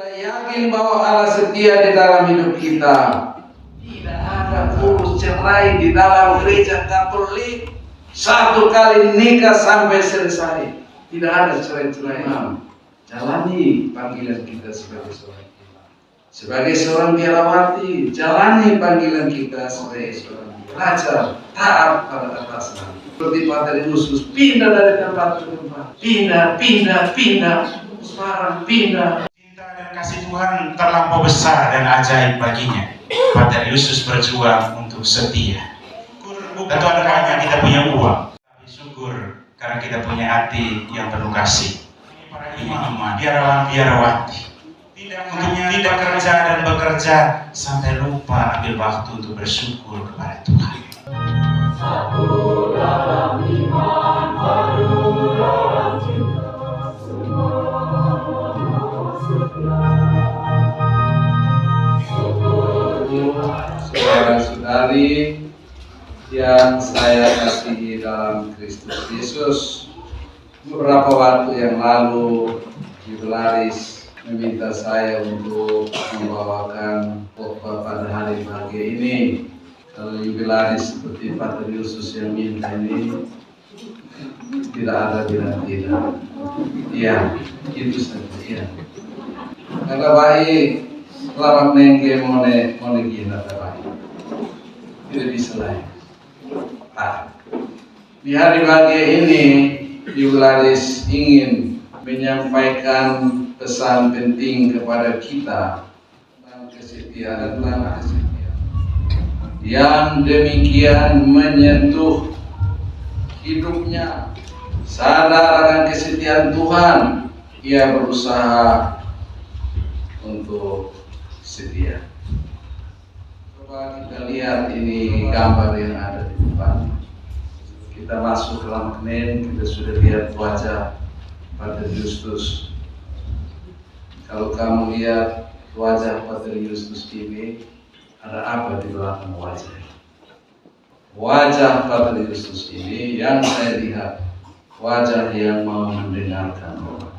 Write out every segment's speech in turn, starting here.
kita yakin bahwa Allah setia di dalam hidup kita, tidak ada urus cerai di dalam gereja Katolik. Satu kali nikah sampai selesai, tidak ada cerai-cerai. Jalani panggilan kita sebagai seorang imam, sebagai seorang biarawati. Jalani panggilan kita sebagai seorang belajar taat pada atasan. Seperti Pater Yesus, pindah dari tempat ke tempat, pindah, sekarang pindah. Cinta dan kasih Tuhan terlampau besar dan ajaib baginya. Pater Yesus berjuang untuk setia. Tentu ada hanya kita punya uang, tapi syukur karena kita punya hati yang penuh kasih. Para imam, biarawati, tidak kerja dan bekerja sampai lupa ambil waktu untuk bersyukur kepada Tuhan. Satu dalam iman, baru dalam cinta, semua saudara-saudari yang saya kasihi dalam Kristus Yesus, beberapa waktu yang lalu Yubelaris meminta saya untuk membawakan khotbah pada hari bahagia ini. Kalau Yubelaris seperti Pater Yesus yang minta ini, tidak ada bilang tidak. Iya, itu saja. Iya. Kata baik, selamat nengke mone gina baik. Tidak bisa lain. Di hari bahagia ini, Yubelaris ingin menyampaikan pesan penting kepada kita tentang kesetiaan yang demikian menyentuh hidupnya. Sadar akan kesetiaan Tuhan, ia berusaha untuk setia. Coba kita lihat ini gambar yang ada di depan. Kita masuk ke Lamknen, kita sudah lihat wajah Pater Justus. Kalau kamu lihat wajah Pater Justus ini, ada apa di belakang wajah? Wajah Pater Justus ini yang saya lihat, wajah yang mau mendengarkan orang,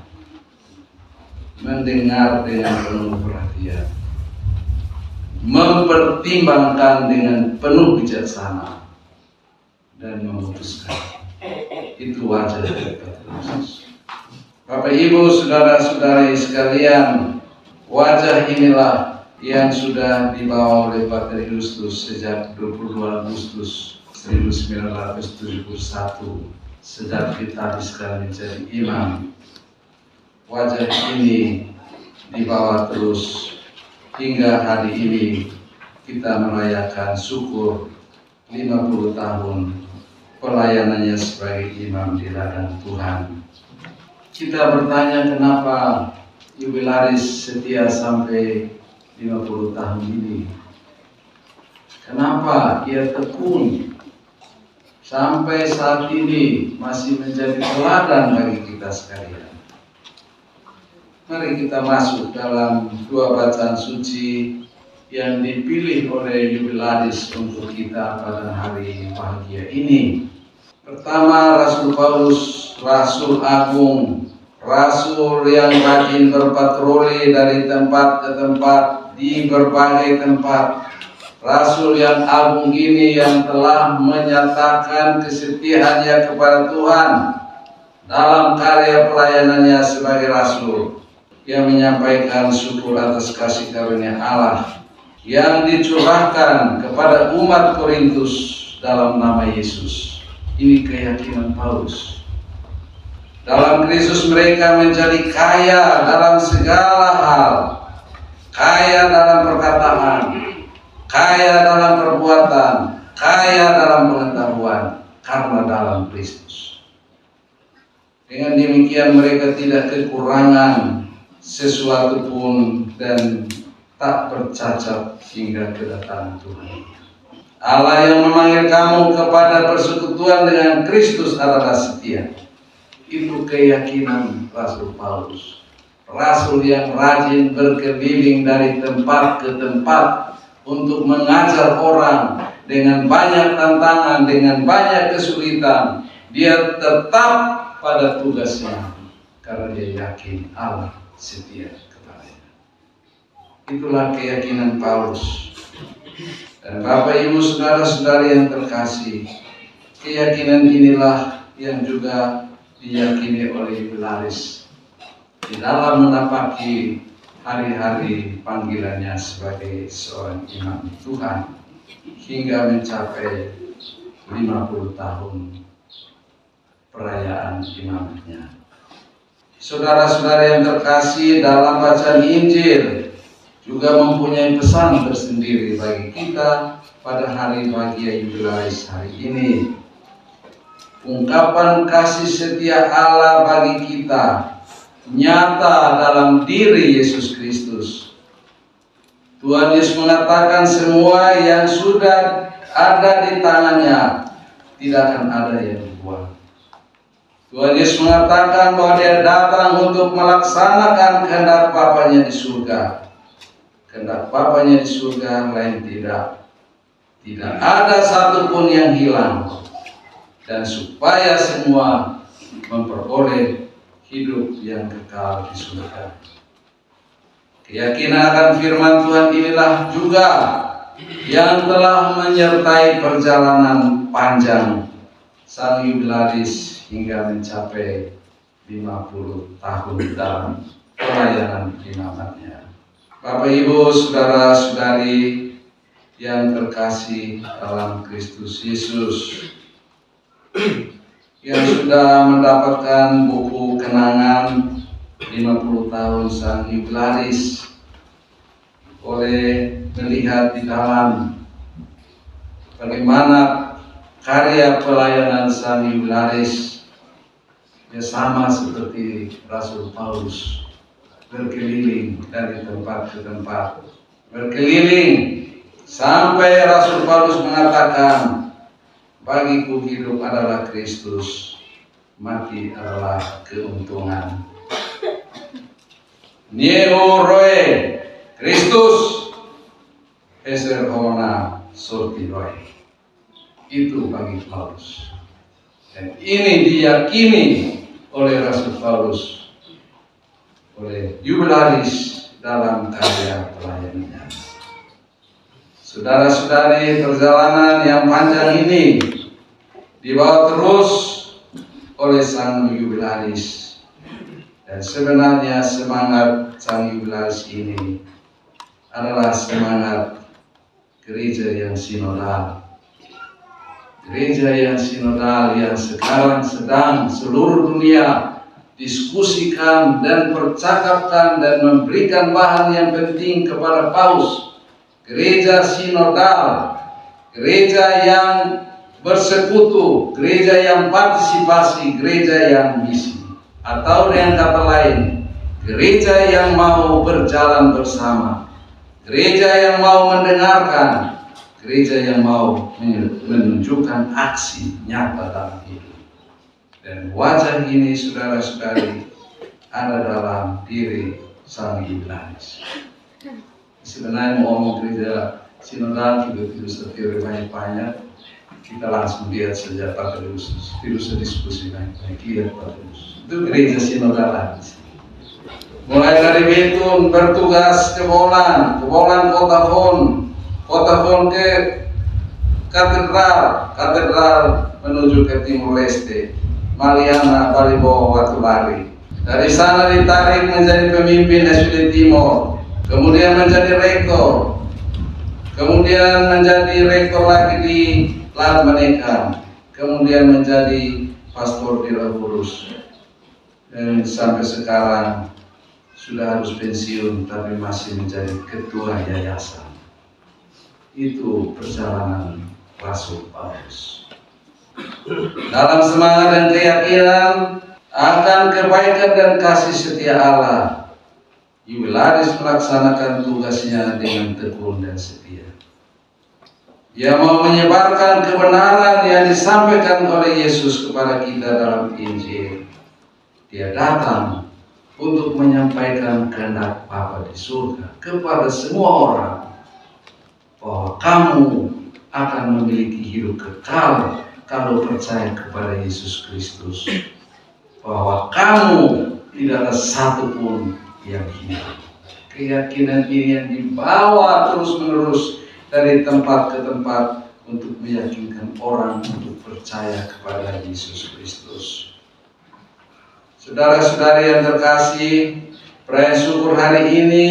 mendengar dengan penuh perhatian, mempertimbangkan dengan penuh bijaksana, dan memutuskan. Itu wajah dari Pater Yesus. Bapak Ibu, saudara-saudari sekalian, wajah inilah yang sudah dibawa oleh Pater Justus sejak 22 Agustus 1971, sejak ditabiskan menjadi imam. Wajah ini dibawa terus hingga hari ini kita merayakan syukur 50 tahun pelayanannya sebagai imam di ladang Tuhan. Kita bertanya kenapa Yubelaris setia sampai 50 tahun ini. Kenapa ia tekun sampai saat ini masih menjadi teladan bagi kita sekalian. Mari kita masuk dalam dua bacaan suci yang dipilih oleh Yubelaris untuk kita pada hari bahagia ini. Pertama, Rasul Paulus, Rasul Agung, Rasul yang rajin berpatroli dari tempat ke tempat di berbagai tempat. Rasul yang agung ini yang telah menyatakan kesetiaannya kepada Tuhan dalam karya pelayanannya sebagai Rasul, yang menyampaikan syukur atas kasih karunia Allah yang dicurahkan kepada umat Korintus dalam nama Yesus. Ini keyakinan Paulus. Dalam Kristus mereka menjadi kaya dalam segala hal, kaya dalam perkataan, kaya dalam perbuatan, kaya dalam pengetahuan, karena dalam Kristus. Dengan demikian mereka tidak kekurangan sesuatu pun dan tak bercacat hingga kedatangan Tuhan. Allah yang memanggil kamu kepada persekutuan dengan Kristus adalah setia. Itu keyakinan Rasul Paulus. Rasul yang rajin berkeliling dari tempat ke tempat untuk mengajar orang dengan banyak tantangan, dengan banyak kesulitan. Dia tetap pada tugasnya karena dia yakin Allah setia kepadanya. Itulah keyakinan Paulus. Dan Bapak Ibu saudara-saudari yang terkasih, keyakinan inilah yang juga diyakini oleh Yubilaris di dalam menapaki hari-hari panggilannya sebagai seorang imam Tuhan hingga mencapai 50 tahun perayaan imamnya. Saudara-saudari yang terkasih, dalam bacaan Injil juga mempunyai pesan tersendiri bagi kita pada hari bahagia Yubilaris hari ini. Ungkapan kasih setia Allah bagi kita nyata dalam diri Yesus Kristus. Tuhan Yesus mengatakan semua yang sudah ada di tangannya tidak akan ada yang dibuang. Tuhan Yesus mengatakan bahwa Dia datang untuk melaksanakan kehendak Bapanya di surga. Kehendak Bapanya di surga lain tidak ada satupun yang hilang, dan supaya semua memperoleh hidup yang kekal di surga. Keyakinan akan firman Tuhan inilah juga yang telah menyertai perjalanan panjang sang Yubilaris hingga mencapai 50 tahun dalam pelayanan imamatnya. Bapak Ibu saudara-saudari yang terkasih dalam Kristus Yesus, yang sudah mendapatkan buku kenangan 50 tahun sang Yubilaris, oleh melihat di dalam bagaimana karya pelayanan sang Yubilaris, ya sama seperti Rasul Paulus, berkeliling dari tempat ke tempat, berkeliling sampai Rasul Paulus mengatakan, bagiku hidup adalah Kristus, mati adalah keuntungan. Neo roe Kristus eser hona sorti roe. Itu bagi Paulus. Dan ini diyakini oleh Rasul Paulus, oleh Yubilaris dalam karya pelayanannya. Saudara-saudari, perjalanan yang panjang ini dibawa terus oleh sang Yubilaris. Dan sebenarnya semangat sang Yubilaris ini adalah semangat gereja yang sinodal. Gereja yang sinodal yang sekarang sedang seluruh dunia diskusikan dan percakapkan dan memberikan bahan yang penting kepada Paus. Gereja sinodal, gereja yang bersekutu, gereja yang partisipasi, gereja yang misi. Atau dengan kata lain, gereja yang mau berjalan bersama, gereja yang mau mendengarkan, gereja yang mau menunjukkan aksi nyata dalam hidup. Dan wajah ini saudara-saudari ada dalam diri sang Yubilaris. Sebenarnya mau ngomong gereja sinodal juga tidak usah teori banyak-banyak. Kita langsung lihat saja Pak Yesus. Tidak usah diskusi banyak-banyak. Lihat Pak Yesus. Itu gereja sinodal. Mulai dari Betun bertugas ke Bolan Kota Hon ke katedral menuju ke Timur Leste, Mariana, Balibo, Watu Lari. Dari sana ditarik menjadi pemimpin SUD Timur, kemudian menjadi rektor, kemudian menjadi rektor lagi di Lat Manekam, kemudian menjadi pastor di Lahurus, dan sampai sekarang sudah harus pensiun tapi masih menjadi ketua yayasan. Itu perjalanan Rasul Paulus dalam semangat dan keyakinan akan kebaikan dan kasih setia Allah. Yubilaris melaksanakan tugasnya dengan tekun dan setia. Dia mau menyebarkan kebenaran yang disampaikan oleh Yesus kepada kita dalam Injil. Dia datang untuk menyampaikan kehendak Bapa di surga kepada semua orang, bahwa kamu akan memiliki hidup kekal kalau percaya kepada Yesus Kristus, bahwa kamu tidak ada satupun yang hilang. keyakinan ini yang dibawa terus-menerus dari tempat ke tempat untuk meyakinkan orang untuk percaya kepada Yesus Kristus. Saudara-saudari yang terkasih, perayaan syukur hari ini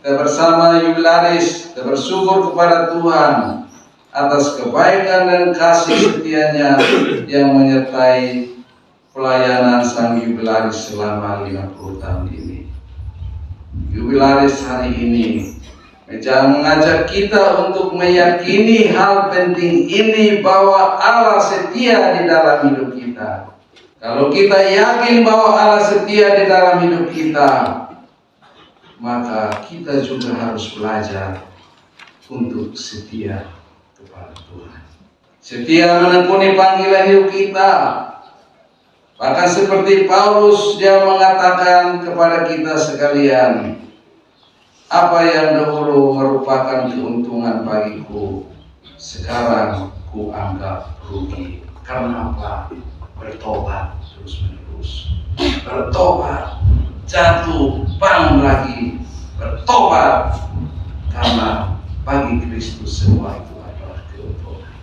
kita bersama jubilaris, kita bersyukur kepada Tuhan atas kebaikan dan kasih setianya yang menyertai pelayanan sang jubilaris selama 50 tahun ini. Jubilaris hari ini mengajak kita untuk meyakini hal penting ini, bahwa Allah setia di dalam hidup kita. Kalau kita yakin bahwa Allah setia di dalam hidup kita, maka kita juga harus belajar untuk setia kepada Tuhan. Setia menekuni panggilan hidup kita. Bahkan seperti Paulus, dia mengatakan kepada kita sekalian, apa yang dahulu merupakan keuntungan bagiku, sekarang ku anggap rugi. Karena apa? Bertobat terus-menerus. Bertobat, jatuh, bangun lagi. Bertobat, karena bagi Kristus semua itu adalah keuntungan.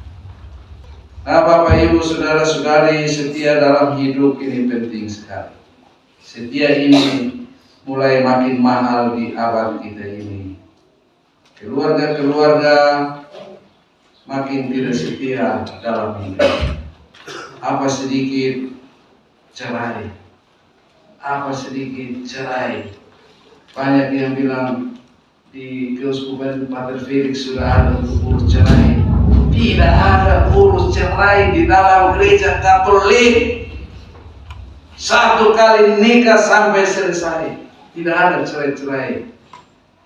Nah, Bapak Ibu saudara-saudari, setia dalam hidup ini penting sekali. Setia ini mulai makin mahal di abad kita ini. Keluarga-keluarga makin tidak setia dalam hidup. Apa sedikit cerai. Apa sedikit cerai. Banyak yang bilang di keuskupan Pater Felix sudah ada untuk urus cerai. Tidak ada urus cerai di dalam gereja Katolik. Satu kali nikah sampai selesai. Tidak ada cerai-cerai.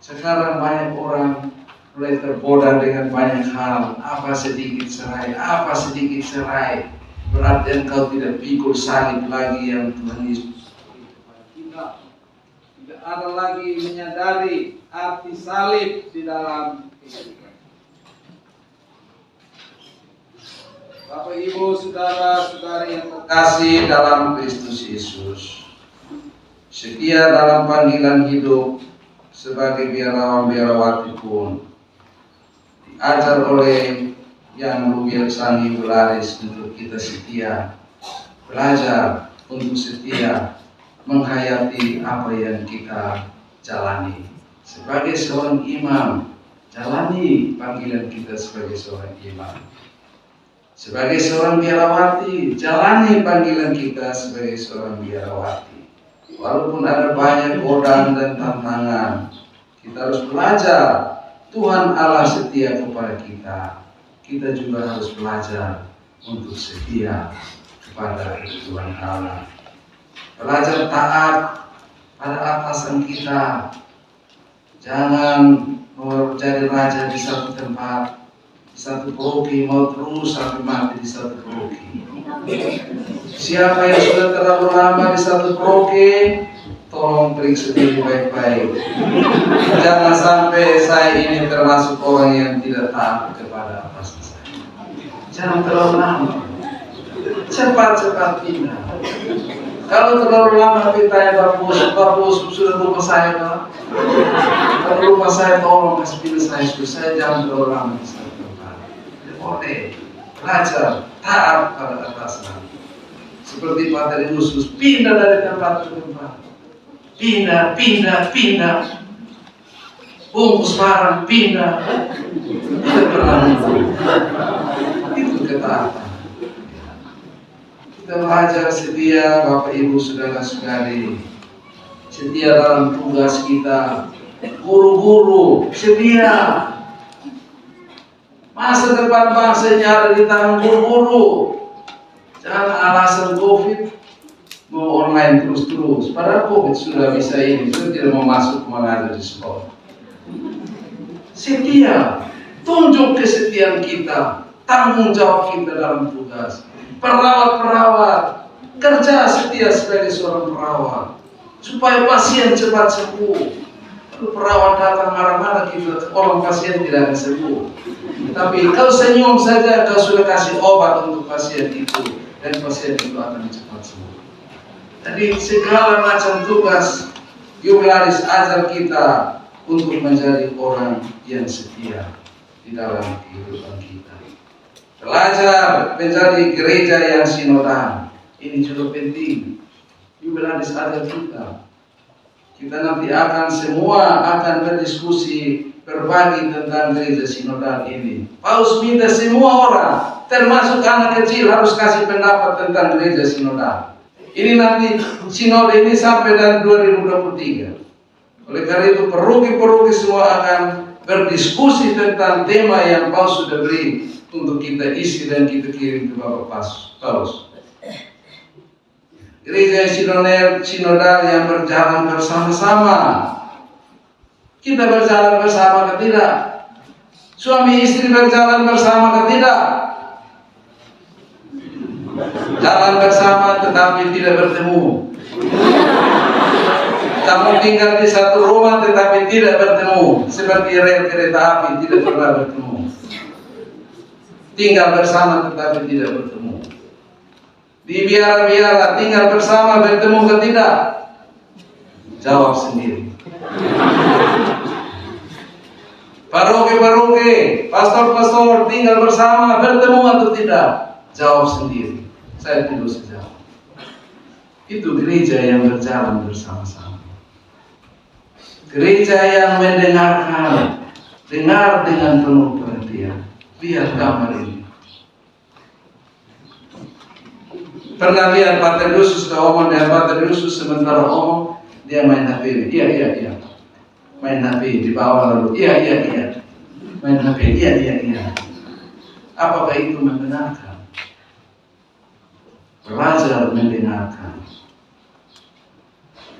Sekarang banyak orang mulai tergoda dengan banyak hal. Apa sedikit cerai, apa sedikit cerai. Berarti engkau tidak pikul salib lagi yang Tuhan Yesus berikan kepada kita. Tidak ada lagi menyadari arti salib di dalam kehidupan. Bapak Ibu saudara-saudari yang terkasih dalam Kristus Yesus, setia dalam panggilan hidup sebagai biarawan-biarawati pun diajar oleh yang luar sang jubilaris untuk kita setia, belajar untuk setia menghayati apa yang kita jalani sebagai seorang imam. Jalani panggilan kita sebagai seorang imam. Sebagai seorang biarawati, jalani panggilan kita sebagai seorang biarawati. Walaupun ada banyak godaan dan tantangan, kita harus belajar. Tuhan Allah setia kepada kita. Kita juga harus belajar untuk setia kepada Tuhan Allah. Belajar taat pada atasan kita. Jangan mau jadi raja di satu tempat, di satu paroki, mau terus sampai mati di satu paroki. Siapa yang sudah terlalu lama di satu paroki, tolong periksa diri baik-baik. Jangan sampai saya ini termasuk orang yang tidak taat kepada atasan saya. Jangan terlalu lama. Cepat-cepat pindah. Kalau terlalu lama ditanya Bapak sudah lupa saya, Pak. Kalau lupa saya, tolong kasih pindah saya jangan terlalu lama di satu tempat. Boleh belajar taat pada atasan. Seperti Pater Yesus, pindah dari tempat ke tempat. Pindah. Bungkus barang, pindah. Tidak pernah. Itu ketaatan. Kita belajar setia, Bapak Ibu saudara-saudari. Setia dalam tugas kita. Guru-guru, setia. Masa depan bangsanya ada di tangan guru-guru. Jangan alasan COVID mau online terus-terus. Padahal COVID sudah bisa ini, sudah tidak mau masuk mengajar di sekolah. Setia, tunjuk kesetiaan kita, tanggung jawab kita dalam tugas. Perawat-perawat, kerja setia sebagai seorang perawat, supaya pasien cepat sembuh. Kalau perawat datang marah-marah kita, orang pasien tidak akan sembuh. Tapi kau senyum saja, kau sudah kasih obat untuk pasien itu. Dan pasien itu akan cepat sembuh. Jadi segala macam tugas jubilaris ajar kita untuk menjadi orang yang setia di dalam kehidupan kita. Belajar menjadi gereja yang sinodal. Ini juga penting. Jubilaris ada kita. Kita nanti semua akan berdiskusi, berbagi tentang gereja sinodal ini. Paus minta semua orang, termasuk anak kecil, harus kasih pendapat tentang gereja sinodal. Ini nanti sinode ini sampai dan 2023. Oleh karena itu peruki-peruki semua akan berdiskusi tentang tema yang Paus sudah beri untuk kita isi dan kita kirim ke Bapak Paus. Gereja sinodal yang berjalan bersama-sama. Kita berjalan bersama atau tidak? Suami istri berjalan bersama atau tidak? Jalan bersama tetapi tidak bertemu. Kamu tinggal di satu rumah tetapi tidak bertemu, seperti rel kereta api tidak pernah bertemu. Tinggal bersama tetapi tidak bertemu. Di biara-biara tinggal bersama, bertemu ke tidak? Jawab sendiri. Paroki-paroki, pastor-pastor tinggal bersama, bertemu atau tidak? Jawab sendiri. Saya tidak usah jawab. Itu gereja yang berjalan bersama-sama. Gereja yang mendengarkan, dengar dengan penuh perhatian. Lihat gambar ini. Pernah lihat Pater Yesus ngomong dengan Pater Yesus sementara ngomong, dia main HP. Iya. Main HP di bawah lalu. Iya. Main HP. Iya. Apakah itu mendengarkan? Belajar mendengarkan.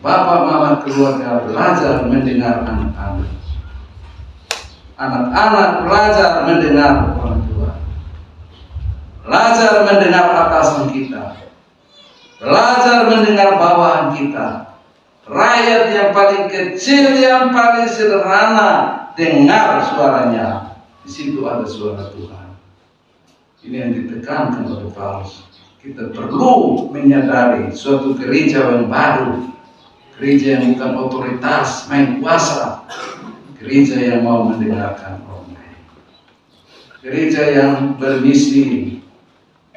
Bapak mama keluarga belajar mendengar anak-anak. Anak-anak belajar mendengar orang tua. Belajar mendengar atasan kita. Belajar mendengar bawahan kita. Rakyat yang paling kecil, yang paling sederhana, dengar suaranya. Di situ ada suara Tuhan. Ini yang ditekankan oleh Paulus. Kita perlu menyadari suatu gereja yang baru. Gereja yang bukan otoritas, main kuasa. Gereja yang mau mendengarkan orang lain. Gereja yang bermisi,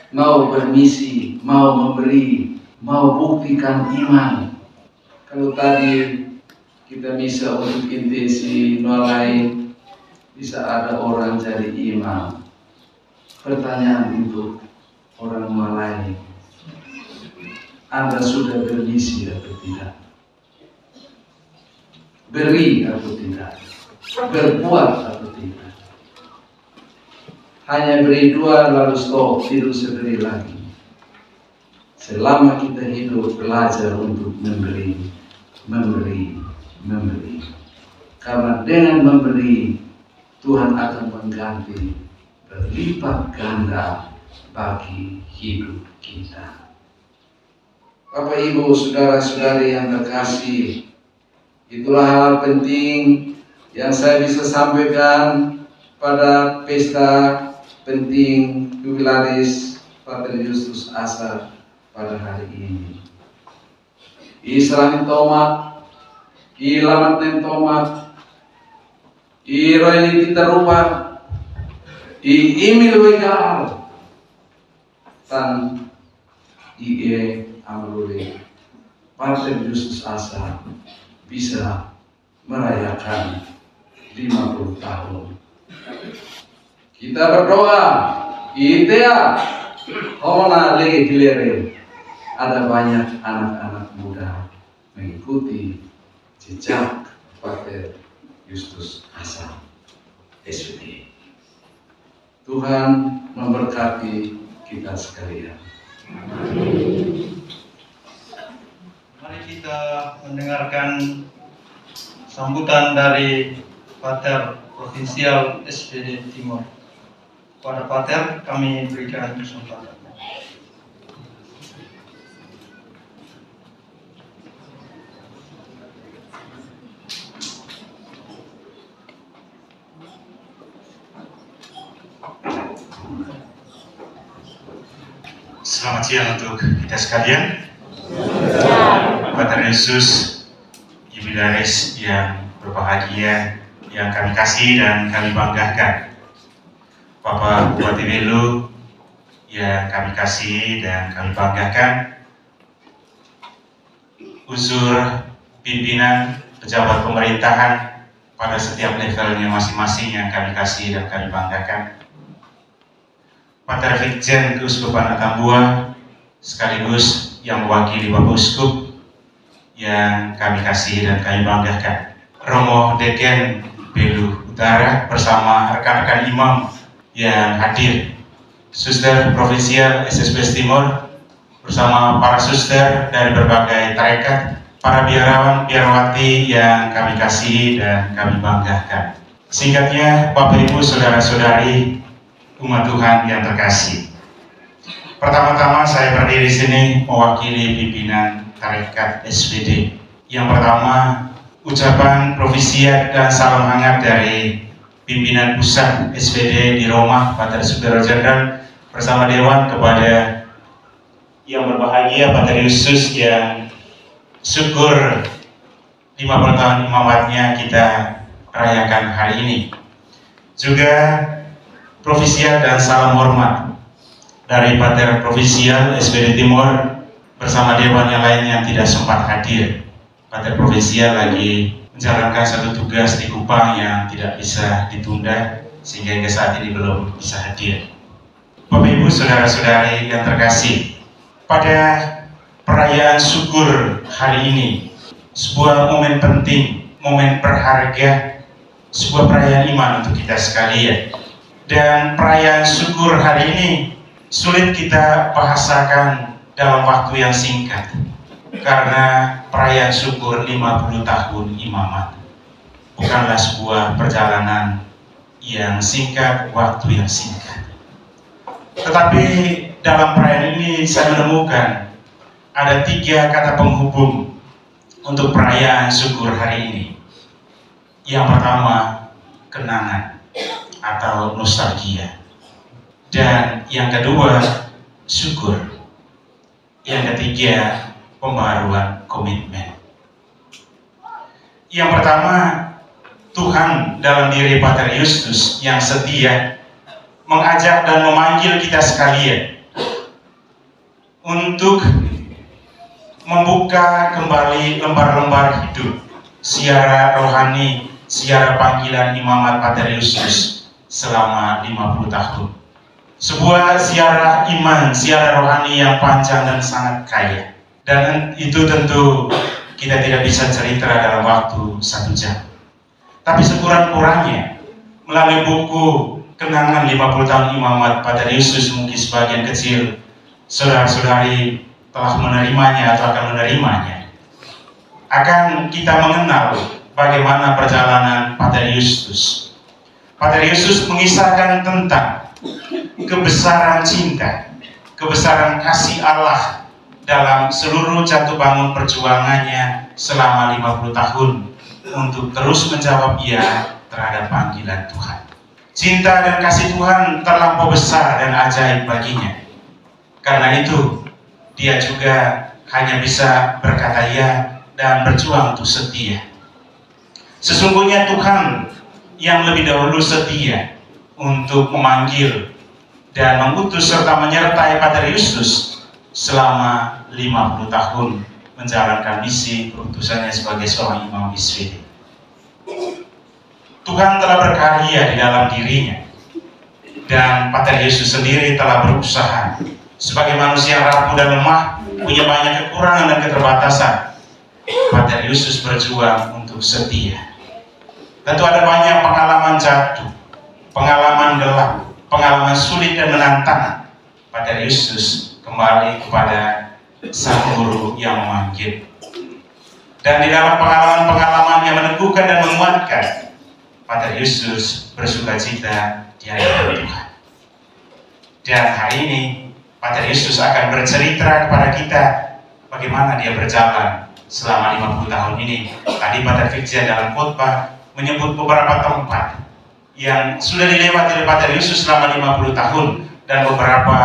mau memberi, mau buktikan iman. Kalau tadi kita bisa untuk intensi lain, bisa ada orang jadi imam. Pertanyaan untuk orang lain, Anda sudah bermisi atau tidak? Beri atau tidak? Berbuat atau tidak? Hanya beri 2 lalu stop, tidak usah beri lagi. Selama kita hidup belajar untuk memberi. Karena dengan memberi Tuhan akan mengganti berlipat ganda bagi hidup kita. Bapak Ibu, saudara-saudari yang terkasih, itulah hal penting yang saya bisa sampaikan pada pesta penting jubilaris Pater Justus Asa pada hari ini. Israel tomat, ilamat nen tomat, iroini kita rupa, imil wegal, tan amalule Pater Justus Asa bisa merayakan 50 tahun. Kita berdoa, Hona lagi dilere. Ada banyak anak-anak muda mengikuti jejak Pater Justus Asa SPD. Tuhan memberkati kita sekalian. Mari kita mendengarkan sambutan dari Pater Provinsial SPD Timur. Kepada Pater kami berikan kesempatan. Selamat siang untuk kita sekalian. Pater Yesus, jubilaris yang berbahagia. berbahagia yang kami kasih dan kami banggakan, Bapak Bupati Belu yang kami kasih dan kami banggakan, unsur pimpinan pejabat pemerintahan pada setiap levelnya masing-masing yang kami kasih dan kami banggakan, Pater Vikjen Keuskupan Atambua sekaligus yang mewakili Bapak Uskup yang kami kasih dan kami banggakan, Romo Deken Belu Utara bersama rekan-rekan imam yang hadir, Suster Provinsial SSPS Timur bersama para suster dari berbagai tarekat, para biarawan biarawati yang kami kasih dan kami banggakan. Singkatnya, Bapak Ibu saudara-saudari umat Tuhan yang terkasih. Pertama-tama saya berdiri di sini mewakili pimpinan tarekat SPD. Yang pertama, ucapan provisiat dan salam hangat dari pimpinan pusat SPD di Roma, Pater Superior Jenderal bersama Dewan kepada yang berbahagia Pater Yusus yang syukur 50 tahun imamatnya kita rayakan hari ini. Juga provisiat dan salam hormat dari Pater Provinsial SPD Timur bersama Dewan yang lain yang tidak sempat hadir. Pater Provinsial lagi menjalankan satu tugas di Kupang yang tidak bisa ditunda sehingga hingga saat ini belum bisa hadir. Bapak Ibu saudara-saudari yang terkasih, pada perayaan syukur hari ini sebuah momen penting, momen berharga, sebuah perayaan iman untuk kita sekalian. Dan perayaan syukur hari ini sulit kita bahasakan dalam waktu yang singkat karena perayaan syukur 50 tahun imamat bukanlah sebuah perjalanan yang singkat, waktu yang singkat. Tetapi dalam perayaan ini saya menemukan ada 3 kata penghubung untuk perayaan syukur hari ini. Yang pertama, kenangan atau nostalgia. Dan yang kedua, syukur. Yang ketiga, pembaruan komitmen. Yang pertama, Tuhan dalam diri Pater Justus yang setia mengajak dan memanggil kita sekalian untuk membuka kembali lembar-lembar hidup siara rohani, siara panggilan imamat Pater Justus selama 50 tahun. Sebuah siara iman, siara rohani yang panjang dan sangat kaya. Dan itu tentu kita tidak bisa cerita dalam waktu 1 jam. Tapi sekurang-kurangnya melalui buku kenangan 50 tahun imamat Pater Justus, mungkin sebagian kecil saudara-saudari telah menerimanya atau akan menerimanya, akan kita mengenal bagaimana perjalanan Pater Justus. Pater Justus mengisahkan tentang kebesaran cinta, kebesaran kasih Allah dalam seluruh jatuh bangun perjuangannya selama 50 tahun untuk terus menjawab ya terhadap panggilan Tuhan. Cinta dan kasih Tuhan terlampau besar dan ajaib baginya. Karena itu, dia juga hanya bisa berkata ya dan berjuang untuk setia. Sesungguhnya Tuhan yang lebih dahulu setia untuk memanggil dan mengutus serta menyertai Pater Justus selama 50 tahun menjalankan misi perutusannya sebagai seorang imam SPD. Tuhan telah berkarya di dalam dirinya dan Pater Justus sendiri telah berusaha sebagai manusia yang rapuh dan lemah, punya banyak kekurangan dan keterbatasan. Pater Justus berjuang untuk setia. Tentu ada banyak pengalaman jatuh, pengalaman gelap, pengalaman sulit dan menantang. Pater Justus kembali kepada Sang Guru yang memanggil. Dan di dalam pengalaman-pengalaman yang meneguhkan dan menguatkan, Pater Justus bersukacita di hadapan Tuhan. Dan hari ini Pater Justus akan bercerita kepada kita bagaimana dia berjalan selama 50 tahun ini. Tadi Pater Vikjen dalam khotbah menyebut beberapa tempat yang sudah dilewati oleh Pater Justus selama 50 tahun dan beberapa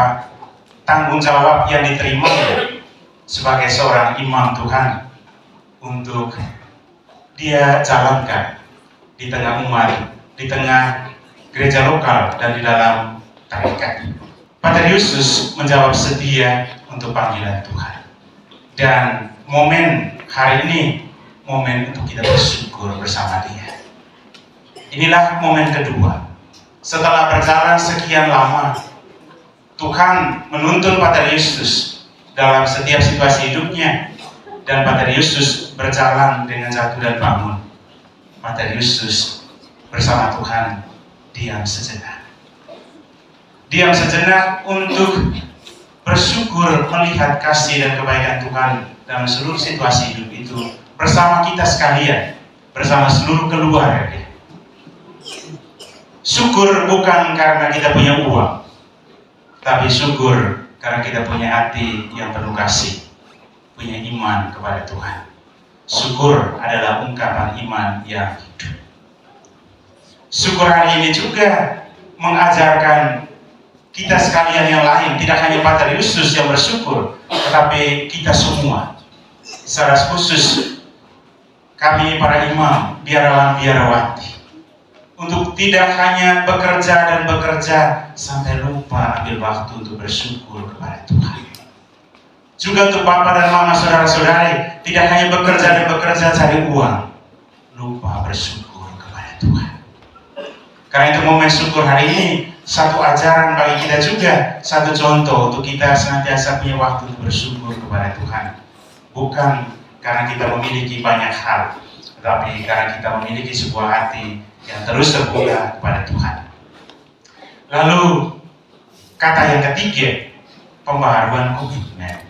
tanggung jawab yang diterima sebagai seorang imam Tuhan untuk dia jalankan di tengah umat, di tengah gereja lokal, dan di dalam tarekat. Pater Yesus menjawab setia untuk panggilan Tuhan. Dan momen hari ini, momen untuk kita bersyukur bersama dia. Inilah momen kedua. Setelah berjalan sekian lama, Tuhan menuntun Pater Yesus dalam setiap situasi hidupnya, dan Pater Yesus berjalan dengan jatuh dan bangun. Pater Yesus bersama Tuhan diam sejenak. Diam sejenak untuk bersyukur melihat kasih dan kebaikan Tuhan dalam seluruh situasi hidup itu bersama kita sekalian, bersama seluruh keluarga. Syukur bukan karena kita punya uang, tapi syukur karena kita punya hati yang penuh kasih, punya iman kepada Tuhan. Syukur adalah ungkapan iman yang hidup. Syukur hari ini juga mengajarkan kita sekalian yang lain, tidak hanya Pater Yesus yang bersyukur, tetapi kita semua. Secara khusus kami para imam, biarawan biarawati, untuk tidak hanya bekerja dan bekerja sampai lupa ambil waktu untuk bersyukur kepada Tuhan. Juga untuk Bapak dan Mama, saudara-saudari, tidak hanya bekerja dan bekerja cari uang, lupa bersyukur kepada Tuhan. Karena itu momen syukur hari ini satu ajaran bagi kita juga, satu contoh untuk kita senantiasa punya waktu untuk bersyukur kepada Tuhan. Bukan karena kita memiliki banyak hal, tetapi karena kita memiliki sebuah hati yang terus terbuka kepada Tuhan. Lalu kata yang ketiga, pembaharuan komitmen.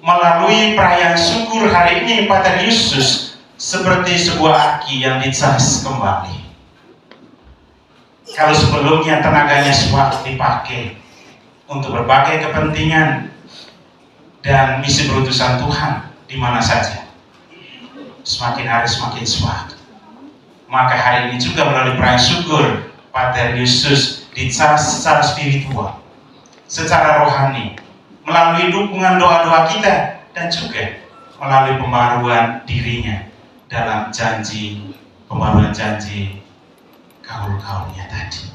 Melalui perayaan syukur hari ini, Pater Yesus seperti sebuah aki yang dicas kembali. Kalau sebelumnya tenaganya sewaktu dipakai untuk berbagai kepentingan dan misi berutusan Tuhan di mana saja, semakin hari semakin sewaktu. Maka hari ini juga melalui perayaan syukur, Pater Yesus dicas secara spiritual, secara rohani, melalui dukungan doa-doa kita, dan juga melalui pembaruan dirinya dalam janji, pembaruan janji kaul-kaulnya tadi.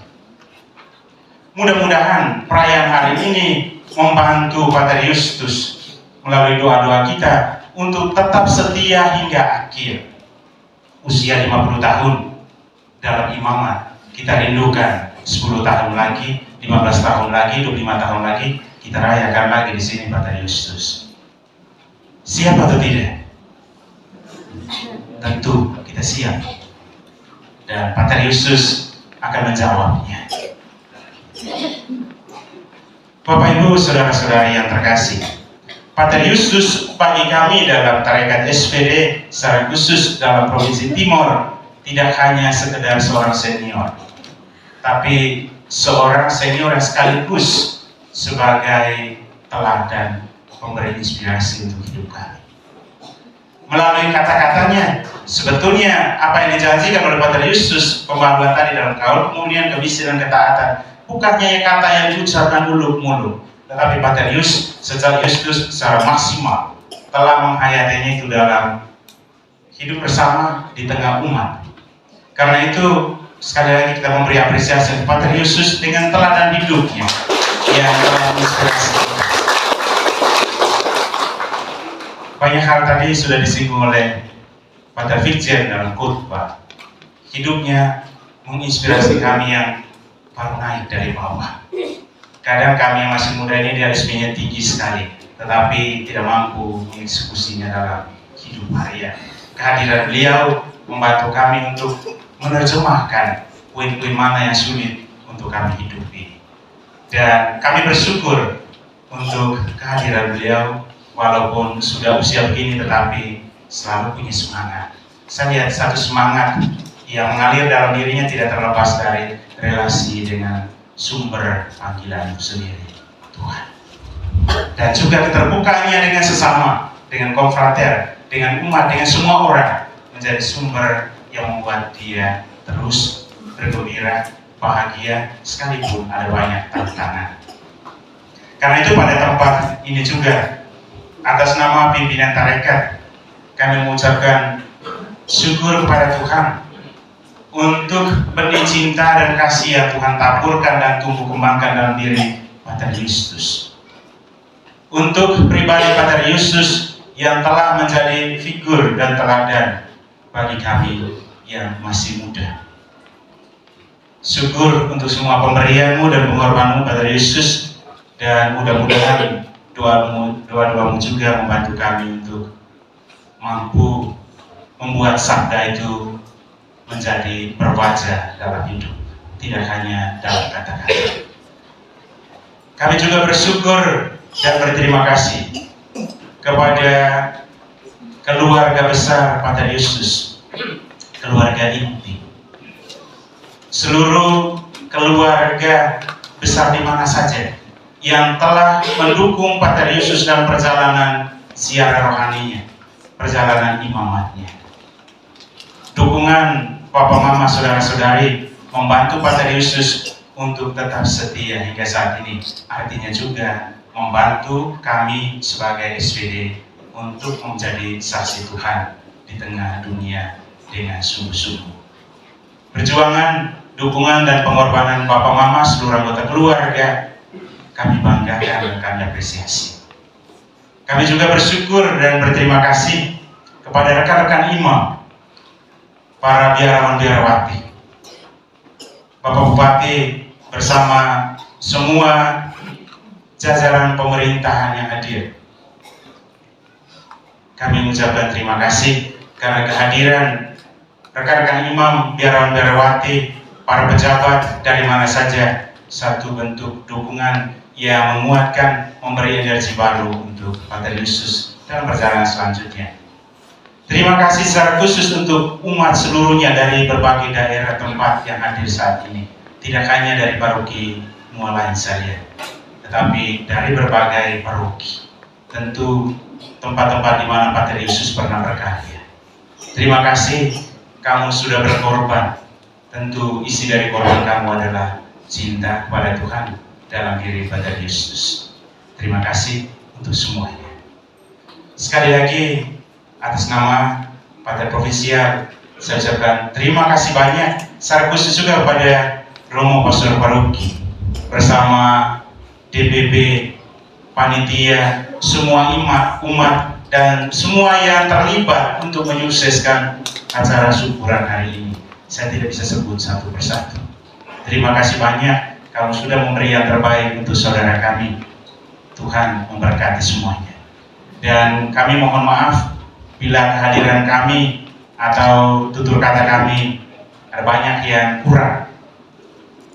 Mudah-mudahan perayaan hari ini membantu Pater Yesus melalui doa-doa kita untuk tetap setia hingga akhir usia 50 tahun dalam imamat. Kita rindukan 10 tahun lagi, 15 tahun lagi, 25 tahun lagi, kita rayakan lagi di sini Pater Yesus. Siap atau tidak? Tentu kita siap. Dan Pater Yesus akan menjawabnya. Bapak Ibu, saudara-saudari yang terkasih, Pater Yesus bagi kami dalam tarekat SPD secara khusus dalam Provinsi Timor tidak hanya sekedar seorang senior, tapi seorang senior yang sekaligus sebagai teladan pemberi inspirasi untuk hidup kami. Melalui kata-katanya, sebetulnya apa yang dijanjikan oleh Pater Yesus, pembaharuan tadi dalam kaul, kemudian kebisi dan ketaatan, bukan hanya kata yang diucapkan muluk-muluk, tetapi Pater Yesus secara maksimal telah menghayatinya itu dalam hidup bersama di tengah umat. Karena itu sekali lagi kita memberi apresiasi kepada Pater Yesus dengan teladan hidupnya yang telah menginspirasi kita. Banyak hal tadi sudah disinggung oleh Pater Victor dalam khotbah. Hidupnya menginspirasi kami yang baru naik dari bawah. Kadang kami yang masih muda ini idealismenya tinggi sekali, tetapi tidak mampu mengeksekusinya dalam hidup harian. Kehadiran beliau membantu kami untuk menerjemahkan poin-poin mana yang sulit untuk kami hidupi. Dan kami bersyukur untuk kehadiran beliau, walaupun sudah usia begini tetapi selalu punya semangat. Saya lihat satu semangat yang mengalir dalam dirinya tidak terlepas dari relasi dengan sumber panggilan itu sendiri, Tuhan. Dan juga keterbukaannya dengan sesama, dengan konfrater, dengan umat, dengan semua orang, menjadi sumber yang membuat dia terus bergembira, bahagia, sekalipun ada banyak tantangan. Karena itu pada tempat ini juga, atas nama pimpinan tarekat, kami mengucapkan syukur kepada Tuhan untuk benih cinta dan kasih yang Tuhan taburkan dan tumbuh kembangkan dalam diri Pater Justus. Untuk pribadi Pater Justus yang telah menjadi figur dan teladan bagi kami yang masih muda. Syukur untuk semua pemberianmu dan pengorbananmu Pater Justus, dan mudah-mudahan doa-doamu juga membantu kami untuk mampu membuat sabda itu menjadi berwajah dalam hidup, tidak hanya dalam kata-kata. Kami juga bersyukur dan berterima kasih kepada keluarga besar Pater Justus, keluarga inti, seluruh keluarga besar di mana saja yang telah mendukung Pater Justus dalam perjalanan ziarah rohaninya, perjalanan imamatnya. Dukungan Papa Mama saudara-saudari membantu Pater Justus untuk tetap setia hingga saat ini, artinya juga membantu kami sebagai SPD untuk menjadi saksi Tuhan di tengah dunia dengan sungguh-sungguh. Perjuangan, dukungan dan pengorbanan Bapak Mama seluruh anggota keluarga kami banggakan dan kami apresiasi. Kami juga bersyukur dan berterima kasih kepada rekan-rekan imam, para biarawan-biarawati, Bapak Bupati bersama semua jajaran pemerintahan yang hadir. Kami mengucapkan terima kasih karena kehadiran rekan-rekan imam, biarawan-biarawati, para pejabat dari mana saja, satu bentuk dukungan yang menguatkan, memberi energi baru untuk Pater Justus dalam perjalanan selanjutnya. Terima kasih secara khusus untuk umat seluruhnya dari berbagai daerah tempat yang hadir saat ini. Tidak hanya dari paroki Mualayan saja, tetapi dari berbagai paroki. Tentu tempat-tempat di mana Pater Justus pernah berkarya. Terima kasih, kamu sudah berkorban. Tentu isi dari korban kamu adalah cinta kepada Tuhan dalam diri Pater Justus. Terima kasih untuk semuanya. Sekali lagi, atas nama Pater Provinsial, saya ucapkan terima kasih banyak, secara khusus juga kepada Romo Pastor Paroki bersama DPP, panitia, semua umat dan semua yang terlibat untuk menyukseskan acara syukuran hari ini. Saya tidak bisa sebut satu persatu. Terima kasih banyak, kamu sudah memberi yang terbaik untuk saudara kami. Tuhan memberkati semuanya. Dan kami mohon maaf bila kehadiran kami atau tutur kata kami ada banyak yang kurang,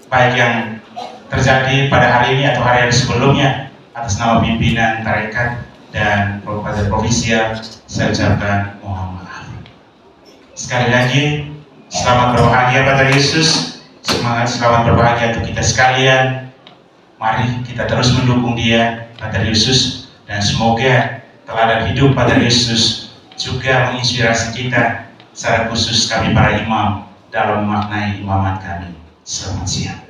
baik yang terjadi pada hari ini atau hari-hari sebelumnya. Atas nama pimpinan tarekat dan Pater Provinsial, saya ucapkan mohon maaf. Sekali lagi, selamat berbahagia Pater Justus, semangat selamat berbahagia untuk kita sekalian. Mari kita terus mendukung dia, Pater Justus, dan semoga teladan hidup Pater Justus juga menginspirasi kita, secara khusus kami para imam dalam memaknai imamat kami. Selamat siang.